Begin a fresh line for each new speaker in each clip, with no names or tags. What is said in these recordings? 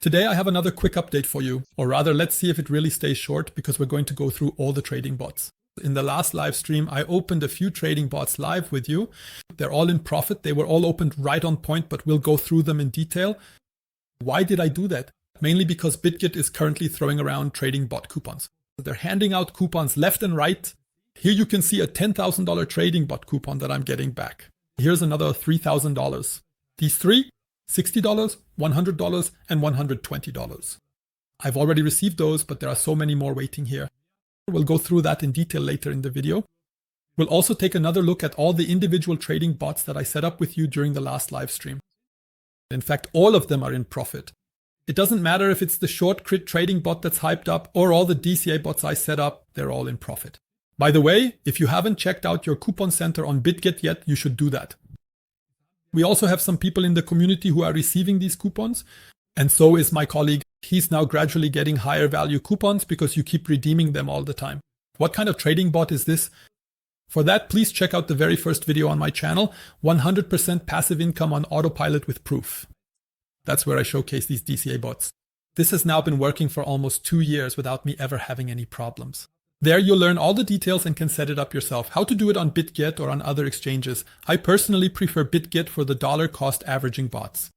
Today I have another quick update for you, or rather let's see if it really stays short because we're going to go through all the trading bots. In the last live stream, I opened a few trading bots live with you. They're all in profit. They were all opened right on point, but we'll go through them in detail. Why did I do that? Mainly because Bitget is currently throwing around trading bot coupons. They're handing out coupons left and right. Here you can see a $10,000 trading bot coupon that I'm getting back. Here's another $3,000. These three, $60, $100, and $120. I've already received those, but there are so many more waiting here. We'll go through that in detail later in the video. We'll also take another look at all the individual trading bots that I set up with you during the last live stream. In fact, all of them are in profit. It doesn't matter if it's the short crit trading bot that's hyped up or all the DCA bots I set up, they're all in profit. By the way, if you haven't checked out your coupon center on Bitget yet, you should do that. We also have some people in the community who are receiving these coupons, and so is my colleague. He's now gradually getting higher value coupons because you keep redeeming them all the time. What kind of trading bot is this? For that, please check out the very first video on my channel, 100% passive income on autopilot with proof. That's where I showcase these DCA bots. This has now been working for almost 2 years without me ever having any problems. There you'll learn all the details and can set it up yourself. How to do it on Bitget or on other exchanges. I personally prefer Bitget for the dollar cost averaging bots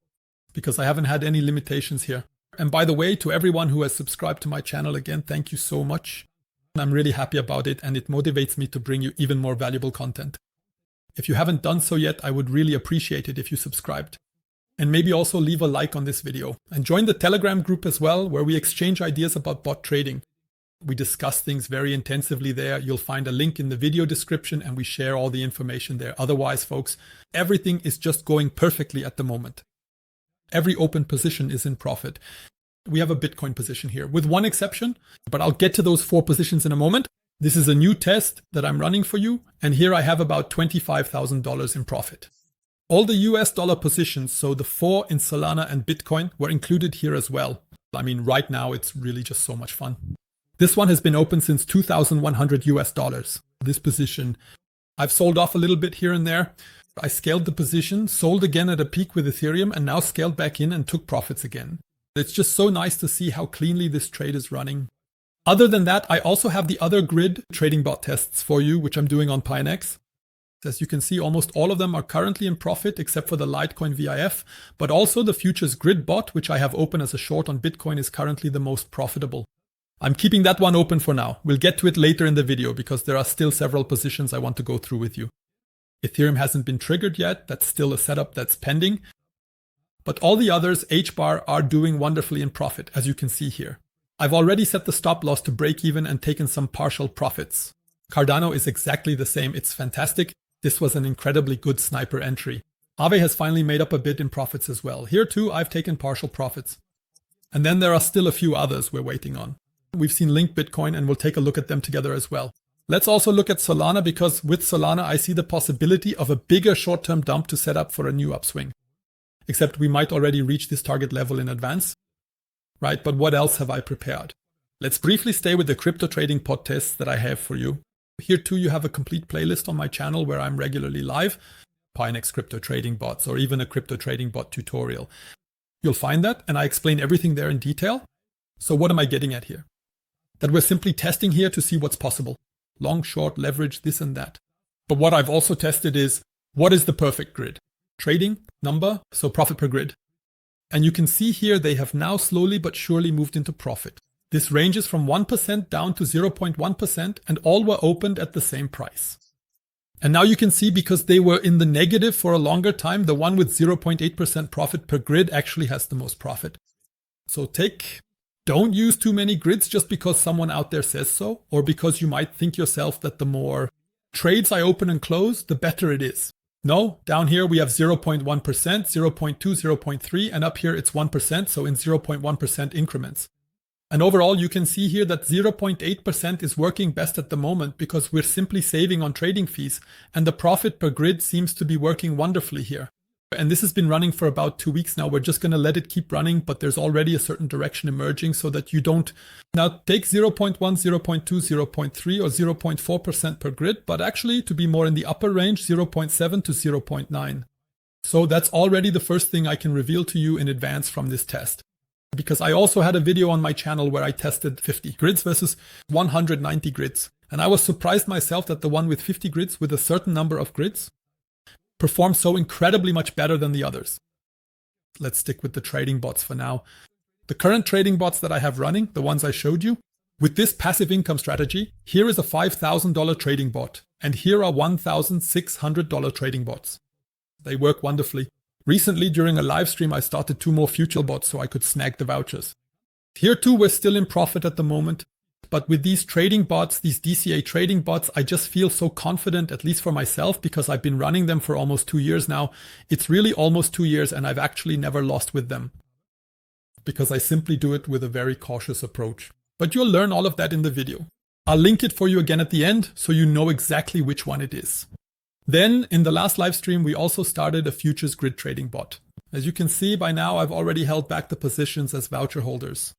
because I haven't had any limitations here. And by the way, to everyone who has subscribed to my channel again, thank you so much. I'm really happy about it and it motivates me to bring you even more valuable content. If you haven't done so yet, I would really appreciate it if you subscribed. And maybe also leave a like on this video. And join the Telegram group as well, where we exchange ideas about bot trading. We discuss things very intensively there. You'll find a link in the video description and we share all the information there. Otherwise, folks, everything is just going perfectly at the moment. Every open position is in profit. We have a Bitcoin position here, with one exception, but I'll get to those 4 positions in a moment. This is a new test that I'm running for you, and here I have about $25,000 in profit. All the US dollar positions, so the 4 in Solana and Bitcoin, were included here as well. I mean, right now it's really just so much fun. This one has been open since 2,100 US dollars. This position, I've sold off a little bit here and there. I scaled the position, sold again at a peak with Ethereum, and now scaled back in and took profits again. It's just so nice to see how cleanly this trade is running. Other than that, I also have the other grid trading bot tests for you, which I'm doing on PIONEX. As you can see, almost all of them are currently in profit except for the Litecoin VIF, but also the futures grid bot, which I have open as a short on Bitcoin, is currently the most profitable. I'm keeping that one open for now. We'll get to it later in the video because there are still several positions I want to go through with you. Ethereum hasn't been triggered yet. That's still a setup that's pending. But all the others, HBAR, are doing wonderfully in profit, as you can see here. I've already set the stop loss to break even and taken some partial profits. Cardano is exactly the same. It's fantastic. This was an incredibly good sniper entry. Aave has finally made up a bit in profits as well. Here too, I've taken partial profits. And then there are still a few others we're waiting on. We've seen Link Bitcoin and we'll take a look at them together as well. Let's also look at Solana because with Solana, I see the possibility of a bigger short-term dump to set up for a new upswing. Except we might already reach this target level in advance, right? But what else have I prepared? Let's briefly stay with the crypto trading pod tests that I have for you. Here too, you have a complete playlist on my channel where I'm regularly live. PIONEX crypto trading bots or even a crypto trading bot tutorial. You'll find that and I explain everything there in detail. So what am I getting at here? That we're simply testing here to see what's possible. Long, short, leverage, this and that. But what I've also tested is, what is the perfect grid? Trading, number, so profit per grid. And you can see here they have now slowly but surely moved into profit. This ranges from 1% down to 0.1% and all were opened at the same price. And now you can see because they were in the negative for a longer time, the one with 0.8% profit per grid actually has the most profit. So don't use too many grids just because someone out there says so, or because you might think yourself that the more trades I open and close, the better it is. No, down here we have 0.1%, 0.2, 0.3, and up here it's 1%, so in 0.1% increments. And overall, you can see here that 0.8% is working best at the moment because we're simply saving on trading fees, and the profit per grid seems to be working wonderfully here. And this has been running for about 2 weeks now. We're just going to let it keep running, but there's already a certain direction emerging so that you don't now take 0.1, 0.2, 0.3 or 0.4% per grid, but actually to be more in the upper range, 0.7 to 0.9. So that's already the first thing I can reveal to you in advance from this test. because I also had a video on my channel where I tested 50 grids versus 190 grids. And I was surprised myself that the one with 50 grids with a certain number of grids performed so incredibly much better than the others. Let's stick with the trading bots for now. The current trading bots that I have running, the ones I showed you, with this passive income strategy, here is a $5,000 trading bot, and here are $1,600 trading bots. They work wonderfully. Recently, during a live stream, I started 2 more future bots so I could snag the vouchers. Here too, we're still in profit at the moment, but with these trading bots, these DCA trading bots, I just feel so confident, at least for myself, because I've been running them for almost 2 years now. It's really almost 2 years, and I've actually never lost with them, because I simply do it with a very cautious approach. But you'll learn all of that in the video. I'll link it for you again at the end so you know exactly which one it is. Then, in the last live stream, we also started a futures grid trading bot. As you can see by now, I've already held back the positions as voucher holders.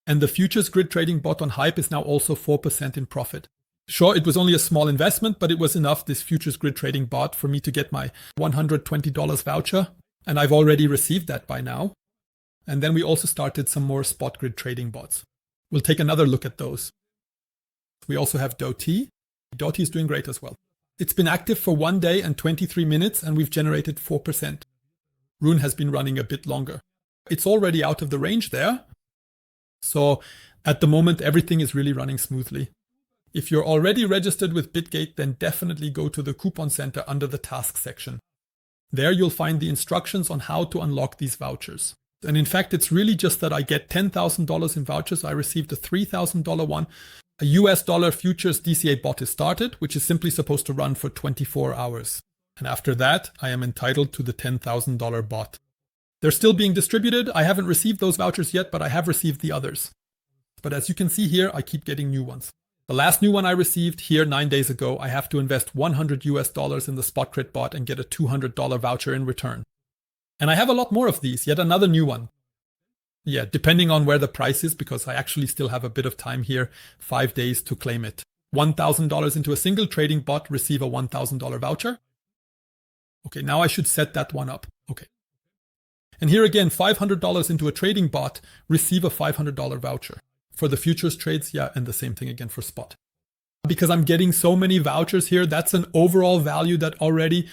And the futures grid trading bot on Hype is now also 4% in profit. Sure, it was only a small investment, but it was enough, this futures grid trading bot, for me to get my $120 voucher. And I've already received that by now. And then we also started some more spot grid trading bots. We'll take another look at those. We also have Doti. Doti is doing great as well. It's been active for 1 day and 23 minutes, and we've generated 4%. Rune has been running a bit longer. It's already out of the range there. So at the moment, everything is really running smoothly. If you're already registered with Bitget, then definitely go to the coupon center under the task section. There you'll find the instructions on how to unlock these vouchers. And in fact, it's really just that I get $10,000 in vouchers. I received a $3,000 one. A US dollar futures DCA bot is started, which is simply supposed to run for 24 hours. And after that, I am entitled to the $10,000 bot. They're still being distributed. I haven't received those vouchers yet, but I have received the others. But as you can see here, I keep getting new ones. The last new one I received here 9 days ago, I have to invest $100 US in the spot crit bot and get a $200 voucher in return. And I have a lot more of these, yet another new one. Yeah, depending on where the price is, because I actually still have a bit of time here, 5 days to claim it. $1,000 into a single trading bot, receive a $1,000 voucher. Okay, now I should set that one up. Okay. And here again, $500 into a trading bot, receive a $500 voucher. For the futures trades, yeah, and the same thing again for spot. Because I'm getting so many vouchers here, that's an overall value that already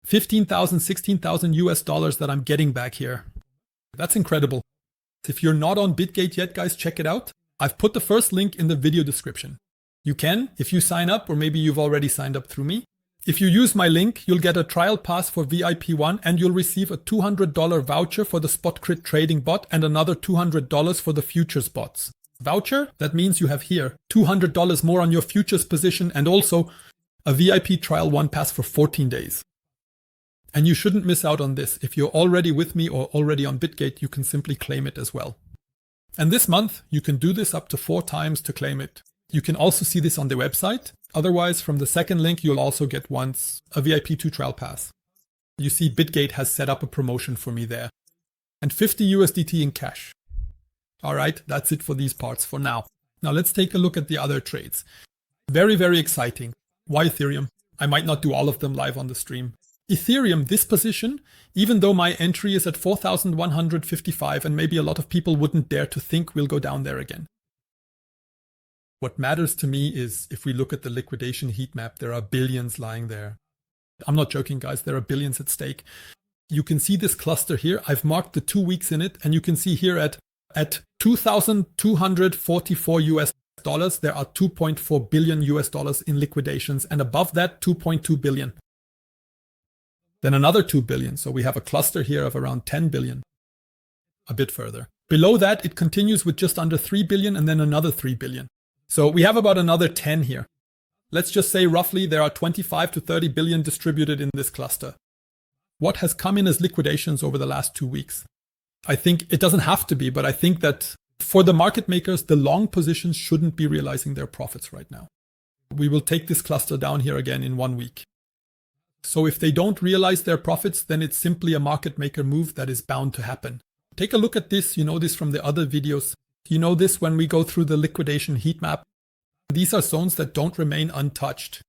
$15,000, $16,000 US that I'm getting back here. That's incredible. If you're not on Bitget yet, guys, check it out. I've put the first link in the video description. You can, if you sign up, or maybe you've already signed up through me. If you use my link, you'll get a trial pass for VIP1 and you'll receive a $200 voucher for the spot crit trading bot and another $200 for the futures bots. Voucher, that means you have here $200 more on your futures position and also a VIP trial 1 pass for 14 days. And you shouldn't miss out on this. If you're already with me or already on Bitget, you can simply claim it as well. And this month, you can do this up to 4 times to claim it. You can also see this on the website. Otherwise, from the second link, you'll also get once a VIP 2 trial pass. You see, Bitget has set up a promotion for me there. And 50 USDT in cash. All right, that's it for these parts for now. Now let's take a look at the other trades. Very, very exciting. Why Ethereum? I might not do all of them live on the stream. Ethereum, this position, even though my entry is at 4,155 and maybe a lot of people wouldn't dare to think we'll go down there again. What matters to me is if we look at the liquidation heat map, there are billions lying there. I'm not joking, guys, there are billions at stake. You can see this cluster here. I've marked the 2 weeks in it, and you can see here at 2,244 US dollars, there are 2.4 billion US dollars in liquidations, and above that, 2.2 billion. Then another 2 billion. So we have a cluster here of around 10 billion. A bit further. Below that, it continues with just under 3 billion and then another 3 billion. So we have about another 10 here. Let's just say roughly there are 25 to 30 billion distributed in this cluster. What has come in as liquidations over the last 2 weeks? I think it doesn't have to be, but I think that for the market makers, the long positions shouldn't be realizing their profits right now. We will take this cluster down here again in 1 week. So if they don't realize their profits, then it's simply a market maker move that is bound to happen. Take a look at this. You know this from the other videos. You know this when we go through the liquidation heat map. These are zones that don't remain untouched.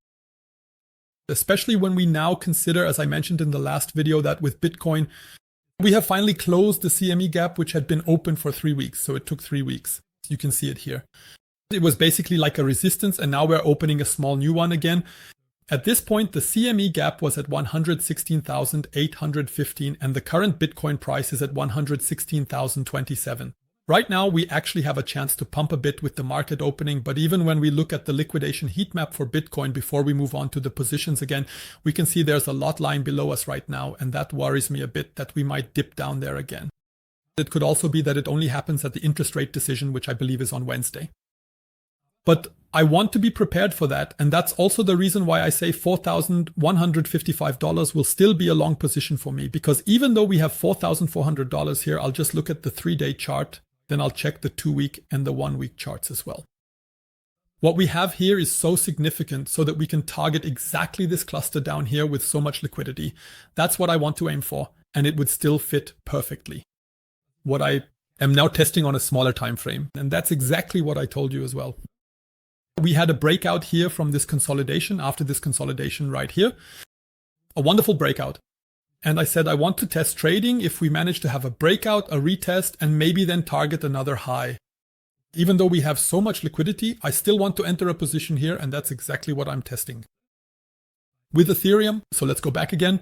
Especially when we now consider, as I mentioned in the last video, that with Bitcoin, We have finally closed the CME gap, which had been open for 3 weeks. So it took 3 weeks. You can see it here. It was basically like a resistance, and now we're opening a small new one again. At this point, the CME gap was at 116,815, and the current Bitcoin price is at 116,027. Right now, we actually have a chance to pump a bit with the market opening, but even when we look at the liquidation heat map for Bitcoin before we move on to the positions again, we can see there's a lot lying below us right now, and that worries me a bit that we might dip down there again. It could also be that it only happens at the interest rate decision, which I believe is on Wednesday. But I want to be prepared for that, and that's also the reason why I say $4,155 will still be a long position for me, because even though we have $4,400 here, I'll just look at the 3-day chart, then I'll check the 2-week and the 1-week charts as well. What we have here is so significant so that we can target exactly this cluster down here with so much liquidity. That's what I want to aim for, and it would still fit perfectly. What I am now testing on a smaller time frame, and that's exactly what I told you as well. We had a breakout here from this consolidation, after this consolidation right here. A wonderful breakout. And I said I want to test trading if we manage to have a breakout, a retest, and maybe then target another high. Even though we have so much liquidity, I still want to enter a position here, and that's exactly what I'm testing. With Ethereum, so let's go back again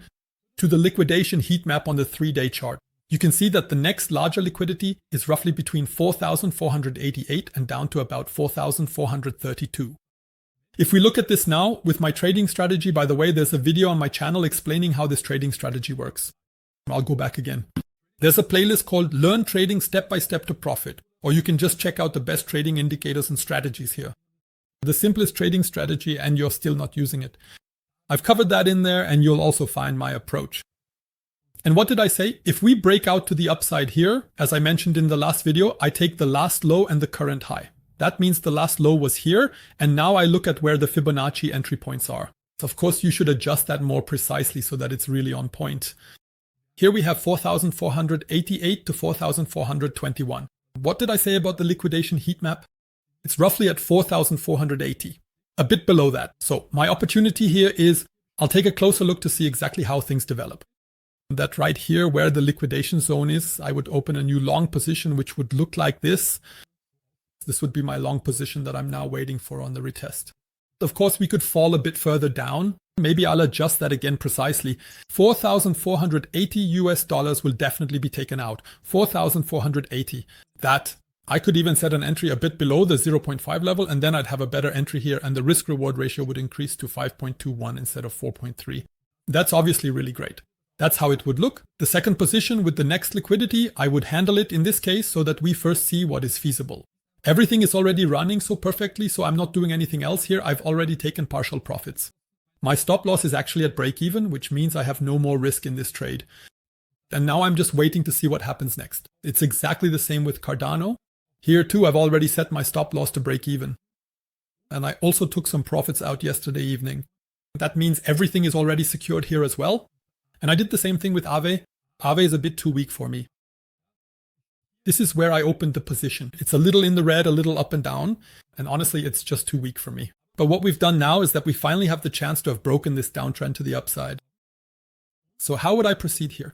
to the liquidation heat map on the 3-day chart. You can see that the next larger liquidity is roughly between 4,488 and down to about 4,432. If we look at this now with my trading strategy, by the way, there's a video on my channel explaining how this trading strategy works. I'll go back again. There's a playlist called Learn Trading Step by Step to Profit, or you can just check out the best trading indicators and strategies here. The simplest trading strategy, and you're still not using it. I've covered that in there, and you'll also find my approach. And what did I say? If we break out to the upside here, as I mentioned in the last video, I take the last low and the current high. That means the last low was here, and now I look at where the Fibonacci entry points are. So of course, you should adjust that more precisely so that it's really on point. Here we have 4,488 to 4,421. What did I say about the liquidation heat map? It's roughly at 4,480, a bit below that. So my opportunity here is I'll take a closer look to see exactly how things develop. That right here where the liquidation zone is, I would open a new long position, which would look like this. This would be my long position that I'm now waiting for on the retest. Of course, we could fall a bit further down. Maybe I'll adjust that again precisely. $4,480 will definitely be taken out. 4,480. That I could even set an entry a bit below the 0.5 level, and then I'd have a better entry here, and the risk reward ratio would increase to 5.21 instead of 4.3. That's obviously really great. That's how it would look. The second position with the next liquidity, I would handle it in this case so that we first see what is feasible. Everything is already running so perfectly, so I'm not doing anything else here. I've already taken partial profits. My stop loss is actually at break even, which means I have no more risk in this trade. And now I'm just waiting to see what happens next. It's exactly the same with Cardano. Here too, I've already set my stop loss to break even. And I also took some profits out yesterday evening. That means everything is already secured here as well. And I did the same thing with Aave. Aave is a bit too weak for me. This is where I opened the position. It's a little in the red, a little up and down. And honestly, it's just too weak for me. But what we've done now is that we finally have the chance to have broken this downtrend to the upside. So how would I proceed here?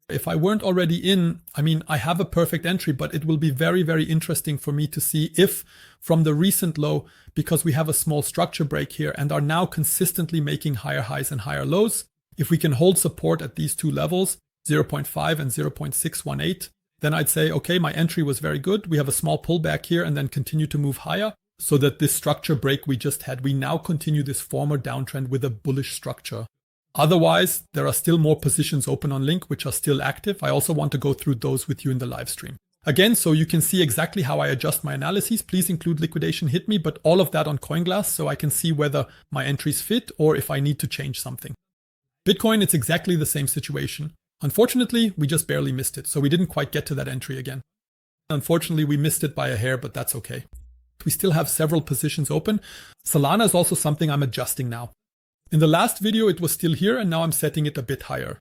If I weren't already in, I have a perfect entry, but it will be very, very interesting for me to see if from the recent low, because we have a small structure break here and are now consistently making higher highs and higher lows, if we can hold support at these two levels, 0.5 and 0.618, then I'd say, okay, my entry was very good. We have a small pullback here and then continue to move higher so that this structure break we just had, we now continue this former downtrend with a bullish structure. Otherwise, there are still more positions open on Link, which are still active. I also want to go through those with you in the live stream. Again, so you can see exactly how I adjust my analyses. Please include liquidation hit me, but all of that on CoinGlass so I can see whether my entries fit or if I need to change something. Bitcoin, it's exactly the same situation. Unfortunately, we just barely missed it, so we didn't quite get to that entry again. Unfortunately, we missed it by a hair, but that's okay. We still have several positions open. Solana is also something I'm adjusting now. In the last video, it was still here, and now I'm setting it a bit higher.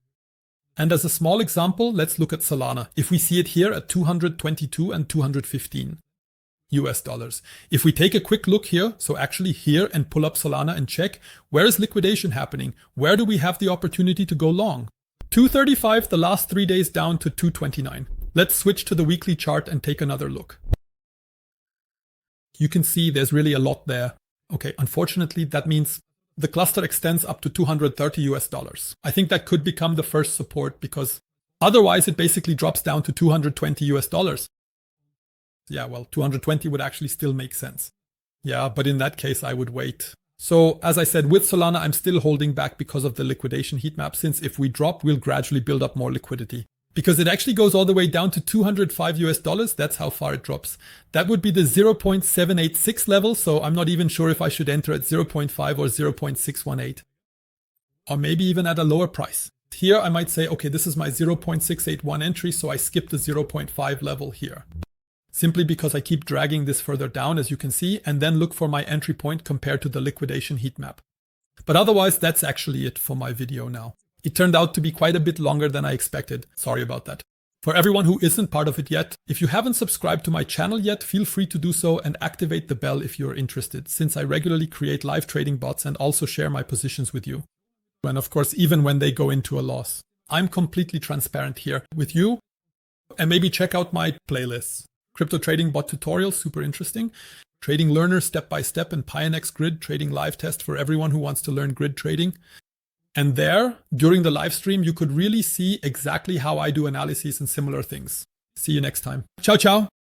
And as a small example, let's look at Solana. If we see it here at 222 and 215 US dollars. If we take a quick look here, so actually here and pull up Solana and check, where is liquidation happening? Where do we have the opportunity to go long? 235 the last 3 days down to 229. Let's switch to the weekly chart and take another look. You can see there's really a lot there. Okay, unfortunately, that means the cluster extends up to 230 US dollars. I think that could become the first support because otherwise it basically drops down to 220 US dollars. Yeah, well, 220 would actually still make sense. Yeah, but in that case, I would wait. So as I said, with Solana, I'm still holding back because of the liquidation heat map, since if we drop, we'll gradually build up more liquidity. Because it actually goes all the way down to 205 US dollars. That's how far it drops. That would be the 0.786 level. So I'm not even sure if I should enter at 0.5 or 0.618. Or maybe even at a lower price. Here I might say, okay, this is my 0.681 entry. So I skip the 0.5 level here. Simply because I keep dragging this further down, as you can see, and then look for my entry point compared to the liquidation heat map. But otherwise, that's actually it for my video now. It turned out to be quite a bit longer than I expected. Sorry about that. For everyone who isn't part of it yet, if you haven't subscribed to my channel yet, feel free to do so and activate the bell if you're interested, since I regularly create live trading bots and also share my positions with you. And of course, even when they go into a loss. I'm completely transparent here with you. And maybe check out my playlists. Crypto trading bot tutorials, super interesting. Trading learner step by step and PIONEX grid trading live test for everyone who wants to learn grid trading. And there, during the live stream, you could really see exactly how I do analyses and similar things. See you next time. Ciao, ciao.